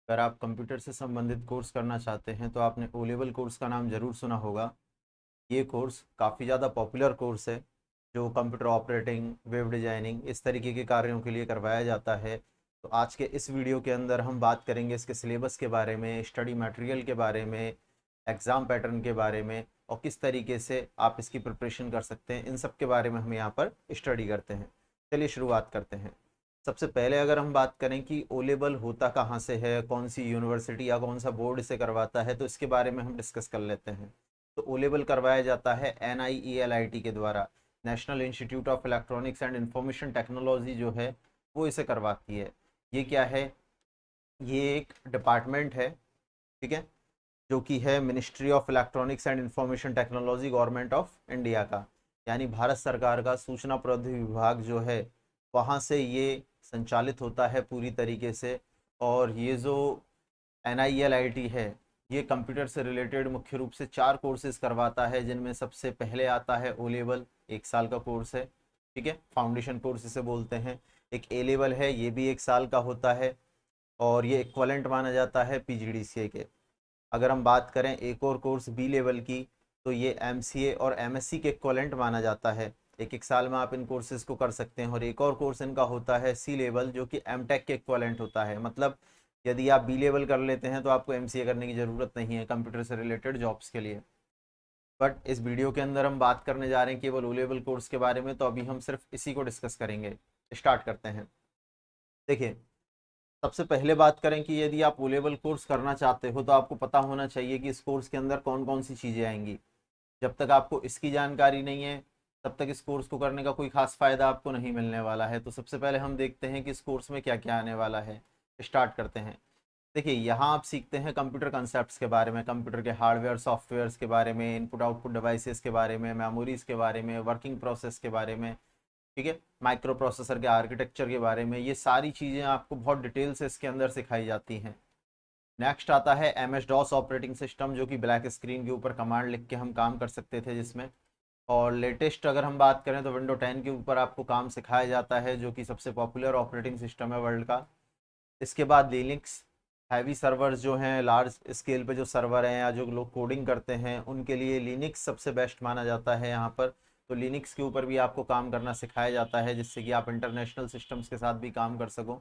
अगर आप कंप्यूटर से संबंधित कोर्स करना चाहते हैं तो आपने ओ लेवल कोर्स का नाम ज़रूर सुना होगा। ये कोर्स काफ़ी ज़्यादा पॉपुलर कोर्स है जो कंप्यूटर ऑपरेटिंग, वेब डिज़ाइनिंग इस तरीके के कार्यों के लिए करवाया जाता है। तो आज के इस वीडियो के अंदर हम बात करेंगे इसके सिलेबस के बारे में, स्टडी मटेरियल के बारे में, एग्ज़ाम पैटर्न के बारे में और किस तरीके से आप इसकी प्रिपरेशन कर सकते हैं। इन सब के बारे में हम यहाँ पर स्टडी करते हैं। चलिए शुरुआत करते हैं। सबसे पहले अगर हम बात करें कि ओ लेवल होता कहाँ से है, कौन सी यूनिवर्सिटी या कौन सा बोर्ड इसे करवाता है, तो इसके बारे में हम डिस्कस कर लेते हैं। तो ओ लेवल करवाया जाता है NIELIT के द्वारा। National institute of electronics and information technology जो है वो इसे करवाती है। ये क्या है? ये एक डिपार्टमेंट है, ठीक है, जो कि है ministry of electronics and information technology, government of India का, यानी भारत सरकार का सूचना प्रौद्योगिकी विभाग जो है वहाँ से ये संचालित होता है पूरी तरीके से। और ये जो NIELIT है ये कंप्यूटर से रिलेटेड मुख्य रूप से 4 कोर्सेज करवाता है, जिनमें सबसे पहले आता है ओ लेवल, 1 साल का कोर्स है, ठीक है, फाउंडेशन कोर्स इसे बोलते हैं। एक ए लेवल है, ये भी 1 साल का होता है और ये इक्वलेंट माना जाता है PGDCA के। अगर हम बात करें एक और कोर्स बी लेवल की, तो ये MCA और MSc के इक्वलेंट माना जाता है। एक एक साल में आप इन कोर्सेज को कर सकते हैं। और एक और कोर्स इनका होता है सी लेवल, जो कि MTech के इक्वलेंट होता है। मतलब यदि आप बी लेवल कर लेते हैं तो आपको MCA करने की ज़रूरत नहीं है कंप्यूटर से रिलेटेड जॉब्स के लिए। बट इस वीडियो के अंदर हम बात करने जा रहे हैं केवल ओ लेवल कोर्स के बारे में, तो अभी हम सिर्फ इसी को डिस्कस करेंगे। स्टार्ट करते हैं। देखिए, सबसे पहले बात करें कि यदि आप ओ लेवल कोर्स करना चाहते हो तो आपको पता होना चाहिए कि इस कोर्स के अंदर कौन कौन सी चीज़ें आएंगी। जब तक आपको इसकी जानकारी नहीं है तब तक इस कोर्स को करने का कोई खास फ़ायदा आपको नहीं मिलने वाला है। तो सबसे पहले हम देखते हैं कि इस कोर्स में क्या क्या आने वाला है। स्टार्ट करते हैं। देखिए, यहाँ आप सीखते हैं कंप्यूटर कंसेप्ट्स के बारे में, कंप्यूटर के हार्डवेयर सॉफ्टवेयर्स के बारे में, इनपुट आउटपुट डिवाइसेस के बारे में, मेमोरीज के बारे में, वर्किंग प्रोसेस के बारे में, ठीक है, माइक्रो प्रोसेसर के आर्किटेक्चर के बारे में। ये सारी चीज़ें आपको बहुत डिटेल से इसके अंदर सिखाई जाती हैं। नेक्स्ट आता है MS DOS ऑपरेटिंग सिस्टम, जो कि ब्लैक स्क्रीन के ऊपर कमांड लिख के हम काम कर सकते थे जिसमें। और लेटेस्ट अगर हम बात करें तो Windows 10 के ऊपर आपको काम सिखाया जाता है, जो कि सबसे पॉपुलर ऑपरेटिंग सिस्टम है वर्ल्ड का। इसके बाद लिनक्स, हैवी सर्वर्स जो हैं, लार्ज स्केल पे जो सर्वर हैं या जो लोग कोडिंग करते हैं उनके लिए लिनक्स सबसे बेस्ट माना जाता है यहाँ पर। तो लिनक्स के ऊपर भी आपको काम करना सिखाया जाता है, जिससे कि आप इंटरनेशनल सिस्टम्स के साथ भी काम कर सको।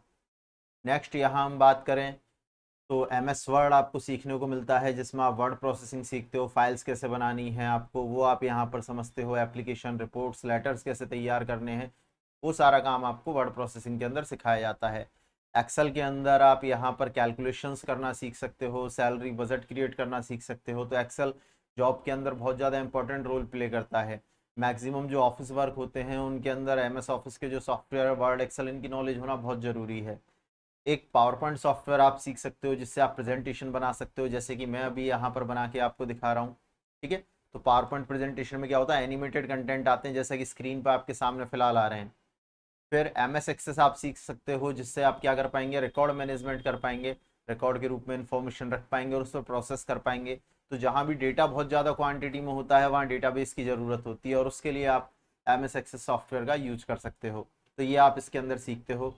नेक्स्ट यहाँ हम बात करें तो MS वर्ड आपको सीखने को मिलता है, जिसमें आप वर्ड प्रोसेसिंग सीखते हो, फाइल्स कैसे बनानी है आपको वो आप यहाँ पर समझते हो, एप्लीकेशन रिपोर्ट्स लेटर्स कैसे तैयार करने हैं, वो सारा काम आपको वर्ड प्रोसेसिंग के अंदर सिखाया जाता है। एक्सेल के अंदर आप यहाँ पर कैलकुलेशंस करना सीख सकते हो, सैलरी बजट क्रिएट करना सीख सकते हो। तो एक्सेल जॉब के अंदर बहुत ज़्यादा इंपॉर्टेंट रोल प्ले करता है। मैक्सिमम जो ऑफिस वर्क होते हैं उनके अंदर MS ऑफिस के जो सॉफ्टवेयर, वर्ड, एक्सेल, इनकी नॉलेज होना बहुत ज़रूरी है। एक पावर पॉइंट सॉफ्टवेयर आप सीख सकते हो जिससे आप प्रेजेंटेशन बना सकते हो, जैसे कि मैं अभी यहाँ पर बना के आपको दिखा रहा हूँ, ठीक है। तो पावर पॉइंट प्रेजेंटेशन में क्या होता है, एनिमेटेड कंटेंट आते हैं जैसा कि स्क्रीन पर आपके सामने फिलहाल आ रहे हैं। फिर MS एक्सेस आप सीख सकते हो, जिससे आप क्या कर पाएंगे, रिकॉर्ड मैनेजमेंट कर पाएंगे, रिकॉर्ड के रूप में इंफॉर्मेशन रख पाएंगे और उस पर प्रोसेस कर पाएंगे। तो जहाँ भी डेटा बहुत ज़्यादा क्वांटिटी में होता है वहाँ डेटाबेस की ज़रूरत होती है और उसके लिए आप MS एक्सेस सॉफ्टवेयर का यूज कर सकते हो। तो ये आप इसके अंदर सीखते हो।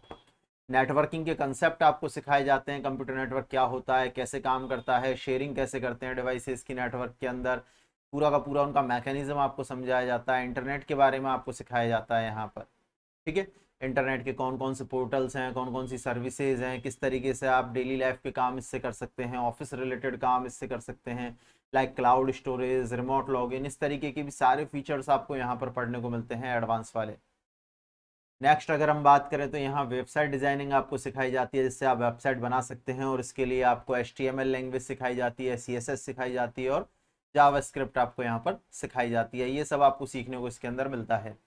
नेटवर्किंग के कंसेप्ट आपको सिखाए जाते हैं, कंप्यूटर नेटवर्क क्या होता है, कैसे काम करता है, शेयरिंग कैसे करते हैं डिवाइसेस की नेटवर्क के अंदर, पूरा का पूरा उनका मैकेनिज्म आपको समझाया जाता है। इंटरनेट के बारे में आपको सिखाया जाता है यहाँ पर, ठीक है। इंटरनेट के कौन कौन से पोर्टल्स हैं, कौन कौन सी सर्विसेज हैं, किस तरीके से आप डेली लाइफ के काम इससे कर सकते हैं, ऑफिस रिलेटेड काम इससे कर सकते हैं, like cloud storage, remote login, इस तरीके के भी सारे फीचर्स आपको यहाँ पर पढ़ने को मिलते हैं एडवांस वाले। नेक्स्ट अगर हम बात करें तो यहाँ वेबसाइट डिज़ाइनिंग आपको सिखाई जाती है, जिससे आप वेबसाइट बना सकते हैं और इसके लिए आपको HTML लैंग्वेज सिखाई जाती है, CSS सिखाई जाती है और जावास्क्रिप्ट आपको यहाँ पर सिखाई जाती है। ये सब आपको सीखने को इसके अंदर मिलता है।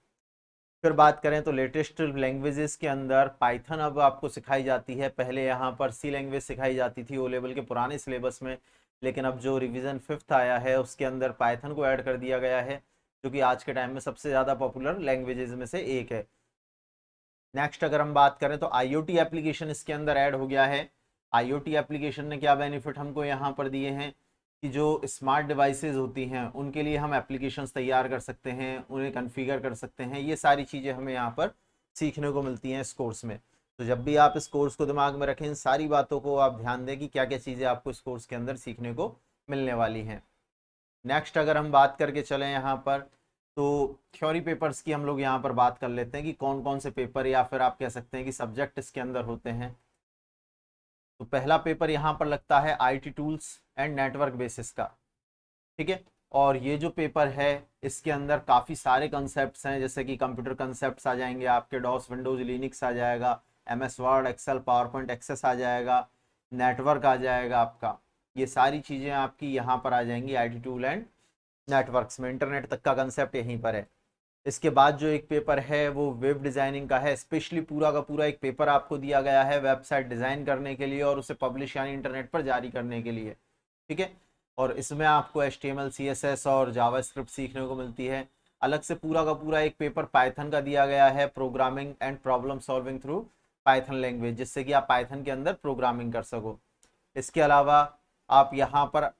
फिर बात करें तो लेटेस्ट लैंग्वेजेस के अंदर पाइथन अब आपको सिखाई जाती है। पहले यहाँ पर सी लैंग्वेज सिखाई जाती थी ओ लेवल के पुराने सिलेबस में, लेकिन अब जो रिवीजन 5th आया है उसके अंदर पाइथन को ऐड कर दिया गया है, जो कि आज के टाइम में सबसे ज़्यादा पॉपुलर लैंग्वेजेस में से एक है। नेक्स्ट अगर हम बात करें तो IoT एप्लीकेशन इसके अंदर ऐड हो गया है। IoT एप्लीकेशन ने क्या बेनिफिट हमको यहाँ पर दिए हैं कि जो स्मार्ट डिवाइसेस होती हैं उनके लिए हम एप्लीकेशंस तैयार कर सकते हैं, उन्हें कॉन्फ़िगर कर सकते हैं। ये सारी चीज़ें हमें यहाँ पर सीखने को मिलती हैं इस कोर्स में। तो जब भी आप इस कोर्स को दिमाग में रखें, इन सारी बातों को आप ध्यान दें कि क्या क्या चीज़ें आपको इस कोर्स के अंदर सीखने को मिलने वाली हैं। नेक्स्ट अगर हम बात करके चलें यहाँ पर, तो थ्योरी पेपर्स की हम लोग यहाँ पर बात कर लेते हैं कि कौन कौन से पेपर या फिर आप कह सकते हैं कि सब्जेक्ट इसके अंदर होते हैं। तो पहला पेपर यहाँ पर लगता है IT tools and network basis का, ठीक है। और ये जो पेपर है इसके अंदर काफ़ी सारे कंसेप्ट्स हैं, जैसे कि कंप्यूटर कंसेप्ट्स आ जाएंगे आपके, डॉस विंडोज लिनक्स आ जाएगा, MS Word Excel PowerPoint Access आ जाएगा, नेटवर्क आ जाएगा आपका। ये सारी चीज़ें आपकी यहाँ पर आ जाएंगी आईटी टूल एंड नेटवर्क्स में, इंटरनेट तक का कंसेप्ट यहीं पर है। इसके बाद जो एक पेपर है वो वेब डिज़ाइनिंग का है, स्पेशली पूरा का पूरा एक पेपर आपको दिया गया है वेबसाइट डिज़ाइन करने के लिए और उसे पब्लिश यानी इंटरनेट पर जारी करने के लिए, ठीक है। और इसमें आपको HTML CSS और जावास्क्रिप्ट सीखने को मिलती है। अलग से पूरा का पूरा एक पेपर पाइथन का दिया गया है, programming and problem solving through Python language, जिससे कि आप पाइथन के अंदर प्रोग्रामिंग कर सको। इसके अलावा आप यहाँ पर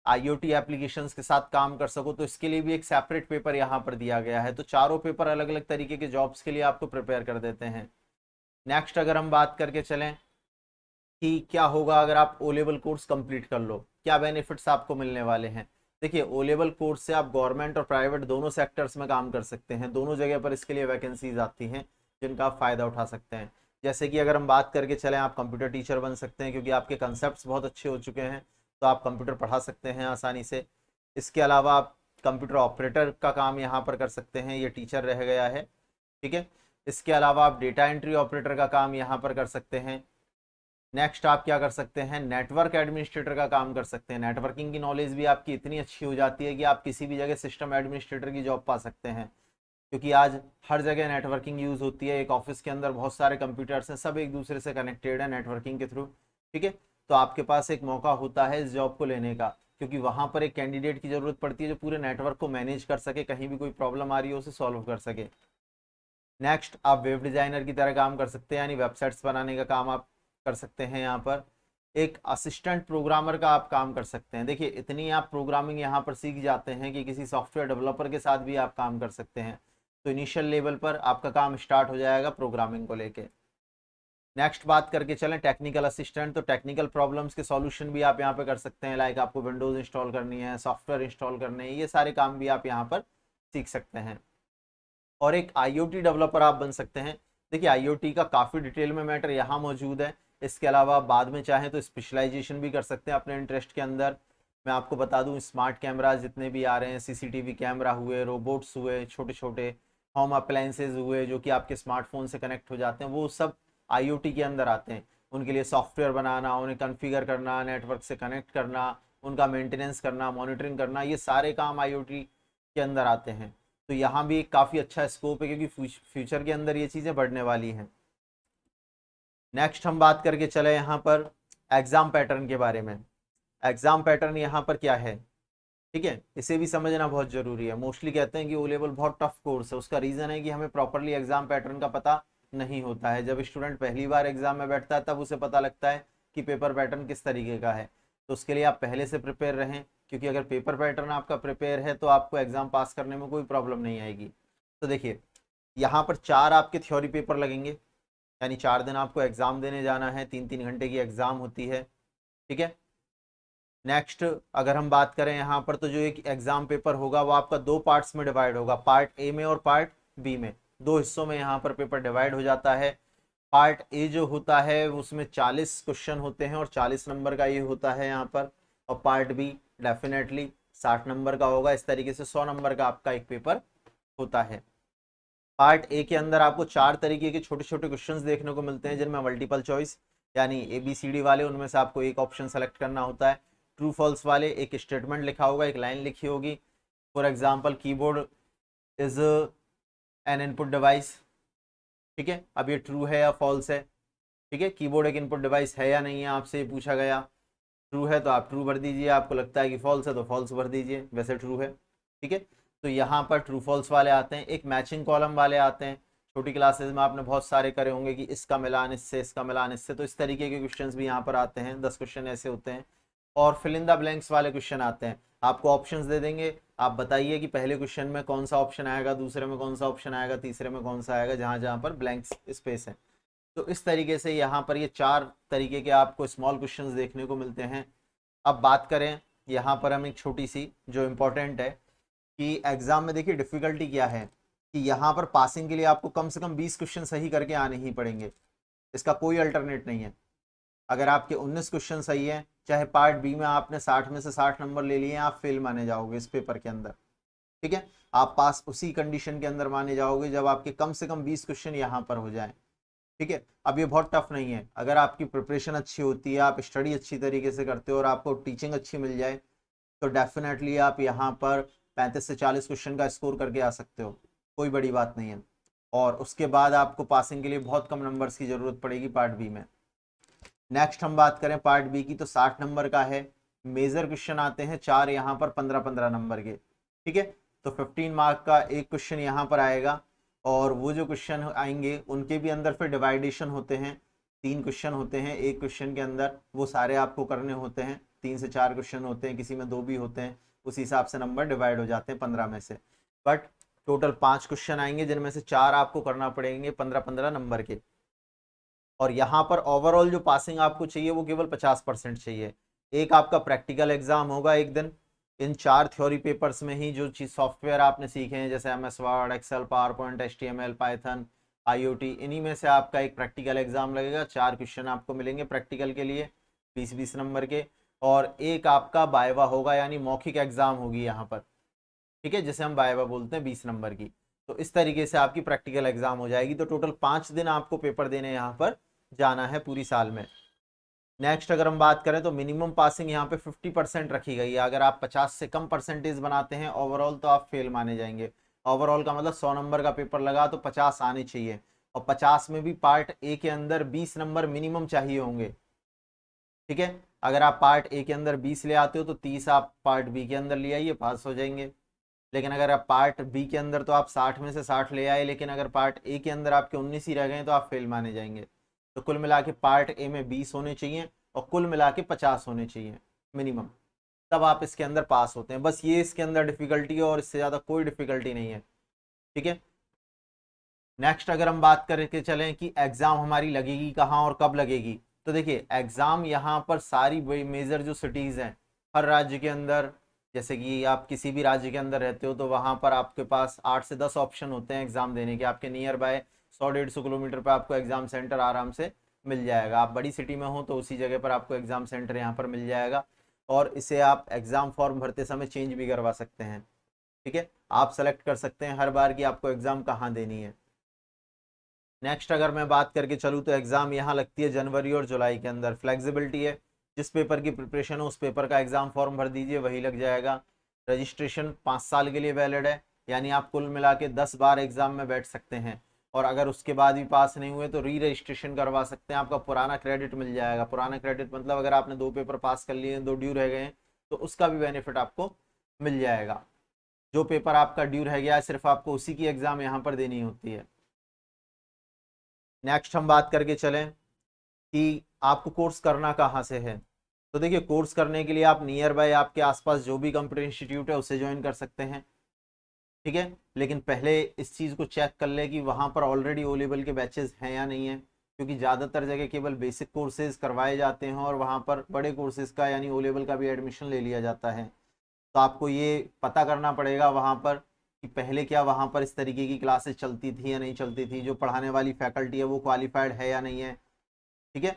IoT एप्लीकेशंस के साथ काम कर सको, तो इसके लिए भी एक सेपरेट पेपर यहाँ पर दिया गया है। तो चारों पेपर अलग अलग तरीके के जॉब्स के लिए आपको प्रिपेयर कर देते हैं। नेक्स्ट अगर हम बात करके चलें कि क्या होगा अगर आप ओ लेवल कोर्स कंप्लीट कर लो, क्या बेनिफिट्स आपको मिलने वाले हैं। देखिए, ओ लेवल कोर्स से आप गवर्नमेंट और प्राइवेट दोनों सेक्टर्स में काम कर सकते हैं, दोनों जगह पर इसके लिए वैकेंसीज आती हैं जिनका आप फ़ायदा उठा सकते हैं। जैसे कि अगर हम बात करके चलें, आप कंप्यूटर टीचर बन सकते हैं क्योंकि आपके कंसेप्ट बहुत अच्छे हो चुके हैं, तो आप कंप्यूटर पढ़ा सकते हैं आसानी से। इसके अलावा आप कंप्यूटर ऑपरेटर का काम यहाँ पर कर सकते हैं, ये टीचर रह गया है, ठीक है। इसके अलावा आप डेटा एंट्री ऑपरेटर का काम यहाँ पर कर सकते हैं। नेक्स्ट आप क्या कर सकते हैं, नेटवर्क एडमिनिस्ट्रेटर का काम कर सकते हैं। नेटवर्किंग की नॉलेज भी आपकी इतनी अच्छी हो जाती है कि आप किसी भी जगह सिस्टम एडमिनिस्ट्रेटर की जॉब पा सकते हैं, क्योंकि आज हर जगह नेटवर्किंग यूज़ होती है। एक ऑफिस के अंदर बहुत सारे कंप्यूटर्स हैं, सब एक दूसरे से कनेक्टेड है नेटवर्किंग के थ्रू, ठीक है। तो आपके पास एक मौका होता है इस जॉब को लेने का, क्योंकि वहाँ पर एक कैंडिडेट की ज़रूरत पड़ती है जो पूरे नेटवर्क को मैनेज कर सके, कहीं भी कोई प्रॉब्लम आ रही हो उसे सॉल्व कर सके। नेक्स्ट आप वेब डिज़ाइनर की तरह काम कर सकते हैं, यानी वेबसाइट्स बनाने का काम आप कर सकते हैं। यहाँ पर एक असिस्टेंट प्रोग्रामर का आप काम कर सकते हैं। देखिए, इतनी आप प्रोग्रामिंग यहाँ पर सीख जाते हैं कि किसी सॉफ्टवेयर डेवलपर के साथ भी आप काम कर सकते हैं। तो इनिशियल लेवल पर आपका काम स्टार्ट हो जाएगा प्रोग्रामिंग को लेके। नेक्स्ट बात करके चलें टेक्निकल असिस्टेंट, तो टेक्निकल प्रॉब्लम्स के सॉल्यूशन भी आप यहाँ पे कर सकते हैं। लाइक आपको विंडोज़ इंस्टॉल करनी है, सॉफ्टवेयर इंस्टॉल करने हैं, ये सारे काम भी आप यहाँ पर सीख सकते हैं। और एक IoT डेवलपर आप बन सकते हैं। देखिए, IoT का काफ़ी डिटेल में मैटर यहाँ मौजूद है। इसके अलावा आप बाद में चाहें तो स्पेशलाइजेशन भी कर सकते हैं अपने इंटरेस्ट के अंदर। मैं आपको बता दूं, स्मार्ट कैमराज जितने भी आ रहे हैं, CCTV कैमरा हुए, रोबोट्स हुए, छोटे छोटे होम अप्लायंसेज हुए जो कि आपके स्मार्टफोन से कनेक्ट हो जाते हैं, वो सब IoT के अंदर आते हैं। उनके लिए सॉफ्टवेयर बनाना, उन्हें कॉन्फ़िगर करना, नेटवर्क से कनेक्ट करना, उनका मेंटेनेंस करना, मॉनिटरिंग करना, ये सारे काम IoT के अंदर आते हैं। तो यहाँ भी एक काफ़ी अच्छा स्कोप है, क्योंकि फ्यूचर के अंदर ये चीज़ें बढ़ने वाली हैं। नेक्स्ट हम बात करके चले यहाँ पर एग्ज़ाम पैटर्न के बारे में। एग्ज़ाम पैटर्न यहाँ पर क्या है, ठीक है, इसे भी समझना बहुत ज़रूरी है। मोस्टली कहते हैं कि ओ लेवल बहुत टफ कोर्स है, उसका रीज़न है कि हमें प्रॉपरली एग्ज़ाम पैटर्न का पता नहीं होता है। जब स्टूडेंट पहली बार एग्ज़ाम में बैठता है तब उसे पता लगता है कि पेपर पैटर्न किस तरीके का है। तो उसके लिए आप पहले से प्रिपेयर रहें, क्योंकि अगर पेपर पैटर्न आपका प्रिपेयर है तो आपको एग्ज़ाम पास करने में कोई प्रॉब्लम नहीं आएगी। तो देखिए, यहाँ पर 4 आपके थ्योरी पेपर लगेंगे, यानी 4 दिन आपको एग्ज़ाम देने जाना है, 3-3 घंटे की एग्ज़ाम होती है, ठीक है। नेक्स्ट अगर हम बात करें यहाँ पर, तो जो एक एग्ज़ाम पेपर होगा वो आपका 2 पार्ट्स में डिवाइड होगा, पार्ट ए में और पार्ट बी में। 2 हिस्सों में यहाँ पर पेपर डिवाइड हो जाता है। पार्ट ए जो होता है उसमें 40 क्वेश्चन होते हैं और 40 नंबर का ये होता है यहाँ पर। और पार्ट बी डेफिनेटली 60 नंबर का होगा। इस तरीके से 100 नंबर का आपका एक पेपर होता है। पार्ट ए के अंदर आपको 4 तरीके के छोटे छोटे क्वेश्चंस देखने को मिलते हैं, जिनमें मल्टीपल चॉइस यानी ABCD वाले, उनमें से आपको एक ऑप्शन सेलेक्ट करना होता है। ट्रू फॉल्स वाले, एक स्टेटमेंट लिखा होगा, एक लाइन लिखी होगी। For example, keyboard is an input device, ठीक है। अब ये ट्रू है या फॉल्स है, ठीक है। कीबोर्ड एक इनपुट डिवाइस है या नहीं है, आपसे ये पूछा गया। ट्रू है तो आप ट्रू भर दीजिए, आपको लगता है कि फॉल्स है तो फॉल्स भर दीजिए, वैसे ट्रू है, ठीक है। तो यहाँ पर ट्रू फॉल्स वाले आते हैं। एक मैचिंग कॉलम वाले आते हैं। छोटी क्लासेस में आपने बहुत सारे करे होंगे कि इसका मिलान इससे, इसका मिलान इससे, तो इस तरीके के क्वेश्चंस भी यहाँ पर आते हैं। 10 क्वेश्चन ऐसे होते हैं। और फिल इन द ब्लैंक्स वाले क्वेश्चन आते हैं। आपको ऑप्शंस दे देंगे, आप बताइए कि पहले क्वेश्चन में कौन सा ऑप्शन आएगा, दूसरे में कौन सा ऑप्शन आएगा, तीसरे में कौन सा आएगा, जहाँ जहाँ पर ब्लैंक्स स्पेस है। तो इस तरीके से यहाँ पर ये 4 तरीके के आपको स्मॉल क्वेश्चंस देखने को मिलते हैं। अब बात करें यहाँ पर हम एक छोटी सी जो इम्पोर्टेंट है कि एग्जाम में देखिए डिफिकल्टी क्या है कि यहाँ पर पासिंग के लिए आपको कम से कम 20 क्वेश्चन सही करके आने ही पड़ेंगे, इसका कोई अल्टरनेट नहीं है। अगर आपके 19 क्वेश्चन सही है, चाहे पार्ट बी में आपने 60 में से 60 नंबर ले लिए, आप फेल माने जाओगे इस पेपर के अंदर। ठीक है, आप पास उसी कंडीशन के अंदर माने जाओगे जब आपके कम से कम 20 क्वेश्चन यहाँ पर हो जाए। ठीक है, अब ये बहुत टफ नहीं है, अगर आपकी प्रिपरेशन अच्छी होती है, आप स्टडी अच्छी तरीके से करते हो और आपको टीचिंग अच्छी मिल जाए तो डेफिनेटली आप यहाँ पर 35 से 40 क्वेश्चन का स्कोर करके आ सकते हो, कोई बड़ी बात नहीं है। और उसके बाद आपको पासिंग के लिए बहुत कम नंबर्स की जरूरत पड़ेगी पार्ट बी में। नेक्स्ट हम बात करें पार्ट बी की तो 60 नंबर का है, मेजर क्वेश्चन आते हैं 4 यहाँ पर 15-15 नंबर के। ठीक है, तो 15 मार्क का एक क्वेश्चन यहाँ पर आएगा और वो जो क्वेश्चन आएंगे उनके भी अंदर फिर डिवाइडेशन होते हैं, 3 क्वेश्चन होते हैं एक क्वेश्चन के अंदर, वो सारे आपको करने होते हैं। 3 से 4 क्वेश्चन होते हैं, किसी में 2 भी होते हैं, उसी हिसाब से नंबर डिवाइड हो जाते हैं 15 में से। बट टोटल 5 क्वेश्चन आएंगे जिनमें से 4 आपको करना पड़ेंगे 15-15 नंबर के। और यहाँ पर ओवरऑल जो पासिंग आपको चाहिए वो केवल 50% चाहिए। एक आपका प्रैक्टिकल एग्जाम होगा एक दिन, इन 4 थ्योरी पेपर्स में ही जो चीज सॉफ्टवेयर आपने सीखे हैं जैसे MS Word, Excel, PowerPoint, HTML, Python, IoT, इन्हीं में से आपका एक प्रैक्टिकल एग्जाम लगेगा। 4 क्वेश्चन आपको मिलेंगे प्रैक्टिकल के लिए 20-20 नंबर के, और एक आपका वाइवा होगा यानी मौखिक एग्जाम होगी यहाँ पर। ठीक है, जिसे हम वाइवा बोलते हैं 20 नंबर की। तो इस तरीके से आपकी प्रैक्टिकल एग्जाम हो जाएगी। तो टोटल 5 दिन आपको पेपर देने यहाँ पर जाना है पूरी साल में। नेक्स्ट अगर हम बात करें तो मिनिमम पासिंग यहाँ पे 50% रखी गई है। अगर आप 50 से कम परसेंटेज बनाते हैं ओवरऑल तो आप फेल माने जाएंगे। ओवरऑल का मतलब 100 नंबर का पेपर लगा तो 50 आने चाहिए, और 50 में भी पार्ट ए के अंदर 20 नंबर मिनिमम चाहिए होंगे। ठीक है, अगर आप पार्ट ए के अंदर 20 ले आते हो तो 30 आप पार्ट बी के अंदर ले आइए, पास हो जाएंगे। लेकिन अगर आप पार्ट बी के अंदर तो आप 60 में से 60 ले आए, लेकिन अगर पार्ट ए के अंदर आपके 19 ही रह गए तो आप फेल माने जाएंगे। तो कुल मिला के पार्ट ए में 20 होने चाहिए और कुल मिला के 50 होने चाहिए मिनिमम, तब आप इसके अंदर पास होते हैं। बस ये इसके अंदर डिफिकल्टी है और इससे ज़्यादा कोई डिफिकल्टी नहीं है। ठीक है, नेक्स्ट अगर हम बात करके चलें कि एग्ज़ाम हमारी लगेगी कहाँ और कब लगेगी, तो देखिए एग्ज़ाम यहाँ पर सारी मेजर जो सिटीज़ हैं हर राज्य के अंदर, जैसे कि आप किसी भी राज्य के अंदर रहते हो तो वहाँ पर आपके पास 8 से 10 ऑप्शन होते हैं एग्ज़ाम देने के। आपके नियर बाय 100-150 किलोमीटर पर आपको एग्ज़ाम सेंटर आराम से मिल जाएगा। आप बड़ी सिटी में हो तो उसी जगह पर आपको एग्ज़ाम सेंटर यहाँ पर मिल जाएगा, और इसे आप एग्ज़ाम फॉर्म भरते समय चेंज भी करवा सकते हैं। ठीक है, आप सेलेक्ट कर सकते हैं हर बार कि आपको एग्ज़ाम कहाँ देनी है। नेक्स्ट अगर मैं बात करके चलूँ तो एग्ज़ाम यहाँ लगती है जनवरी और जुलाई के अंदर। फ्लेक्सिबिलिटी है, जिस पेपर की प्रिपरेशन हो उस पेपर का एग्ज़ाम फॉर्म भर दीजिए, वही लग जाएगा। रजिस्ट्रेशन 5 साल के लिए वैलिड है, यानी आप कुल मिला के 10 बार एग्ज़ाम में बैठ सकते हैं, और अगर उसके बाद भी पास नहीं हुए तो री रजिस्ट्रेशन करवा सकते हैं, आपका पुराना क्रेडिट मिल जाएगा। पुराना क्रेडिट मतलब अगर आपने 2 पेपर पास कर लिए, 2 ड्यू रह गए हैं तो उसका भी बेनिफिट आपको मिल जाएगा। जो पेपर आपका ड्यू रह गया है सिर्फ आपको उसी की एग्ज़ाम यहाँ पर देनी होती है। नेक्स्ट हम बात करके चलें कि आपको कोर्स करना कहाँ से है, तो देखिए कोर्स करने के लिए आप नियर बाय आपके आसपास जो भी कंप्यूटर इंस्टीट्यूट है उसे ज्वाइन कर सकते हैं। ठीक है, लेकिन पहले इस चीज़ को चेक कर ले कि वहाँ पर ऑलरेडी ओ लेवल के बैचेस हैं या नहीं है, क्योंकि ज़्यादातर जगह केवल बेसिक कोर्सेज करवाए जाते हैं और वहाँ पर बड़े कोर्सेज का यानी ओ लेवल का भी एडमिशन ले लिया जाता है। तो आपको ये पता करना पड़ेगा वहाँ पर कि पहले क्या वहाँ पर इस तरीके की क्लासेस चलती थी या नहीं चलती थी, जो पढ़ाने वाली फैकल्टी है वो क्वालिफाइड है या नहीं है। ठीक है,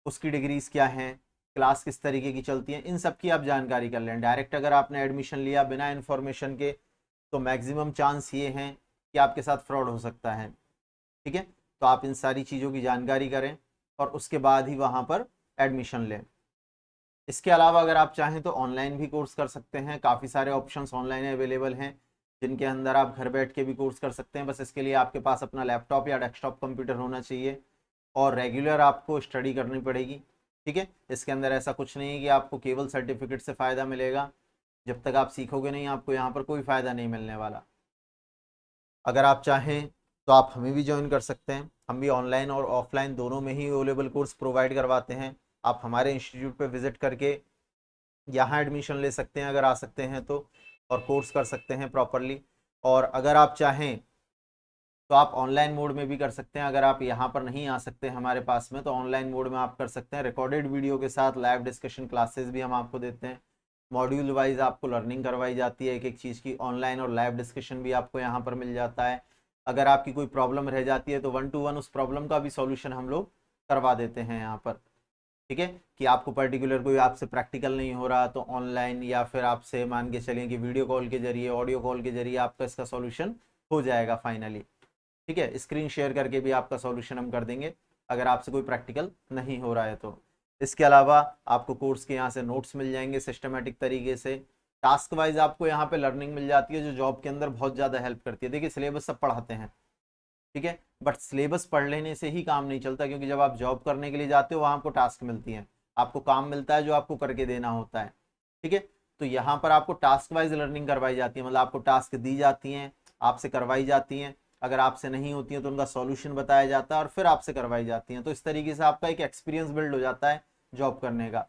उसकी डिग्रीज क्या हैं, क्लास किस तरीके की चलती है, इन सब की आप जानकारी कर लें। डायरेक्ट अगर आपने एडमिशन लिया बिना इन्फॉर्मेशन के तो मैक्सिमम चांस ये हैं कि आपके साथ फ्रॉड हो सकता है। ठीक है, तो आप इन सारी चीज़ों की जानकारी करें और उसके बाद ही वहाँ पर एडमिशन लें। इसके अलावा अगर आप चाहें तो ऑनलाइन भी कोर्स कर सकते हैं, काफ़ी सारे ऑप्शंस ऑनलाइन अवेलेबल हैं जिनके अंदर आप घर बैठ के भी कोर्स कर सकते हैं। बस इसके लिए आपके पास अपना लैपटॉप या डेस्कटॉप कंप्यूटर होना चाहिए और रेगुलर आपको स्टडी करनी पड़ेगी। ठीक है, इसके अंदर ऐसा कुछ नहीं है कि आपको केवल सर्टिफिकेट से फ़ायदा मिलेगा, जब तक आप सीखोगे नहीं आपको यहाँ पर कोई फ़ायदा नहीं मिलने वाला। अगर आप चाहें तो आप हमें भी ज्वाइन कर सकते हैं, हम भी ऑनलाइन और ऑफलाइन दोनों में ही अवेलेबल कोर्स प्रोवाइड करवाते हैं। आप हमारे इंस्टीट्यूट पर विजिट करके यहाँ एडमिशन ले सकते हैं अगर आ सकते हैं तो, और कोर्स कर सकते हैं प्रॉपरली। और अगर आप चाहें तो आप ऑनलाइन मोड में भी कर सकते हैं। अगर आप यहाँ पर नहीं आ सकते हमारे पास में, तो ऑनलाइन मोड में आप कर सकते हैं। रिकॉर्डेड वीडियो के साथ लाइव डिस्कशन क्लासेस भी हम आपको देते हैं। मॉड्यूल वाइज आपको लर्निंग करवाई जाती है एक एक चीज़ की। ऑनलाइन और लाइव डिस्कशन भी आपको यहाँ पर मिल जाता है। अगर आपकी कोई प्रॉब्लम रह जाती है तो 1 to 1 उस प्रॉब्लम का भी सॉल्यूशन हम लोग करवा देते हैं यहाँ पर। ठीक है, कि आपको पर्टिकुलर कोई आपसे प्रैक्टिकल नहीं हो रहा तो ऑनलाइन या फिर आपसे मान के चलें कि वीडियो कॉल के जरिए, ऑडियो कॉल के जरिए आपका इसका सॉल्यूशन हो जाएगा फाइनली। ठीक है, स्क्रीन शेयर करके भी आपका सॉल्यूशन हम कर देंगे अगर आपसे कोई प्रैक्टिकल नहीं हो रहा है तो। इसके अलावा आपको कोर्स के यहाँ से नोट्स मिल जाएंगे सिस्टमेटिक तरीके से। टास्क वाइज आपको यहाँ पे लर्निंग मिल जाती है जो जॉब के अंदर बहुत ज़्यादा हेल्प करती है। देखिए सिलेबस सब पढ़ाते हैं, ठीक है, बट सिलेबस पढ़ लेने से ही काम नहीं चलता, क्योंकि जब आप जॉब करने के लिए जाते हो वहाँ आपको टास्क मिलती हैं, आपको काम मिलता है जो आपको करके देना होता है। ठीक है, तो यहाँ पर आपको टास्क वाइज लर्निंग करवाई जाती है, मतलब आपको टास्क दी जाती हैं, आपसे करवाई जाती हैं। अगर आपसे नहीं होती हैं तो उनका सॉल्यूशन बताया जाता है और फिर आपसे करवाई जाती हैं। तो इस तरीके से आपका एक एक्सपीरियंस बिल्ड हो जाता है जॉब करने का।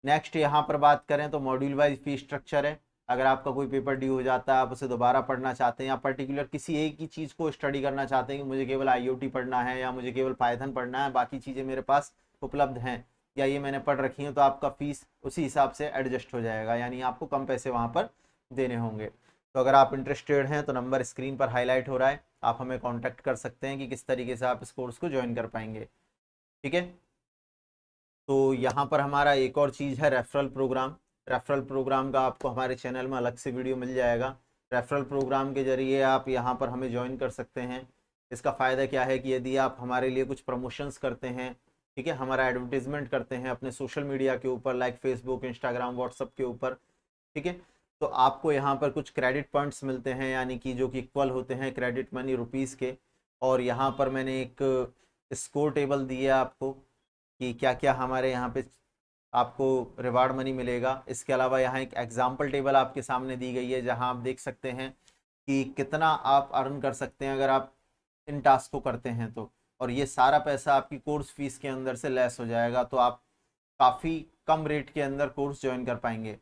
नेक्स्ट यहाँ पर बात करें तो मॉड्यूल वाइज फी स्ट्रक्चर है। अगर आपका कोई पेपर ड्यू हो जाता है, आप उसे दोबारा पढ़ना चाहते हैं या पर्टिकुलर किसी एक ही चीज़ को स्टडी करना चाहते हैं कि मुझे केवल आईओटी पढ़ना है या मुझे केवल पाइथन पढ़ना है, बाकी चीज़ें मेरे पास उपलब्ध हैं या ये मैंने पढ़ रखी हैं, तो आपका फीस उसी हिसाब से एडजस्ट हो जाएगा, यानी आपको कम पैसे वहाँ पर देने होंगे। तो अगर आप इंटरेस्टेड हैं तो नंबर स्क्रीन पर हाईलाइट हो रहा है, आप हमें कॉन्टैक्ट कर सकते हैं कि किस तरीके से आप इस कोर्स को ज्वाइन कर पाएंगे। ठीक है, तो यहाँ पर हमारा एक और चीज़ है रेफरल प्रोग्राम। रेफरल प्रोग्राम का आपको हमारे चैनल में अलग से वीडियो मिल जाएगा। रेफरल प्रोग्राम के जरिए आप यहाँ पर हमें ज्वाइन कर सकते हैं। इसका फ़ायदा क्या है कि यदि आप हमारे लिए कुछ प्रमोशंस करते हैं, ठीक है, हमारा एडवर्टीजमेंट करते हैं अपने सोशल मीडिया के ऊपर, लाइक फेसबुक, इंस्टाग्राम, व्हाट्सअप के ऊपर, ठीक है, तो आपको यहाँ पर कुछ क्रेडिट पॉइंट्स मिलते हैं, यानी कि जो कि इक्वल होते हैं क्रेडिट मनी रुपीज़ के। और यहाँ पर मैंने एक स्कोर टेबल दी है आपको कि क्या क्या हमारे यहाँ पे आपको रिवार्ड मनी मिलेगा। इसके अलावा यहाँ एक एग्जाम्पल टेबल आपके सामने दी गई है जहाँ आप देख सकते हैं कि कितना आप अर्न कर सकते हैं अगर आप इन टास्क को करते हैं तो। और ये सारा पैसा आपकी कोर्स फीस के अंदर से लेस हो जाएगा, तो आप काफ़ी कम रेट के अंदर कोर्स ज्वाइन कर पाएंगे।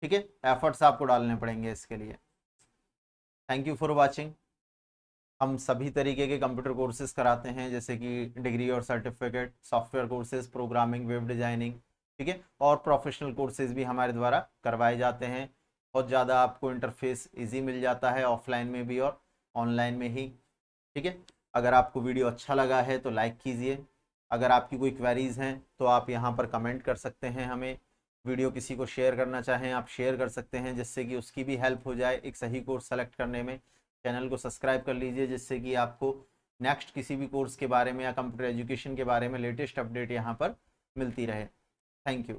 ठीक है, एफर्ट्स आपको डालने पड़ेंगे इसके लिए। Thank you for watching. हम सभी तरीके के कंप्यूटर कोर्सेज कराते हैं, जैसे कि डिग्री और certificate, software courses, programming, web designing, ठीक है, और प्रोफेशनल कोर्सेज भी हमारे द्वारा करवाए जाते हैं। बहुत ज़्यादा आपको इंटरफेस इजी मिल जाता है ऑफलाइन में भी और ऑनलाइन में ही। ठीक है, अगर आपको वीडियो अच्छा लगा है तो लाइक कीजिए। अगर आपकी कोई क्वेरीज़ हैं तो आप यहाँ पर कमेंट कर सकते हैं हमें। वीडियो किसी को शेयर करना चाहें आप शेयर कर सकते हैं, जिससे कि उसकी भी हेल्प हो जाए एक सही कोर्स सेलेक्ट करने में। चैनल को सब्सक्राइब कर लीजिए, जिससे कि आपको नेक्स्ट किसी भी कोर्स के बारे में या कंप्यूटर एजुकेशन के बारे में लेटेस्ट अपडेट यहाँ पर मिलती रहे। Thank you.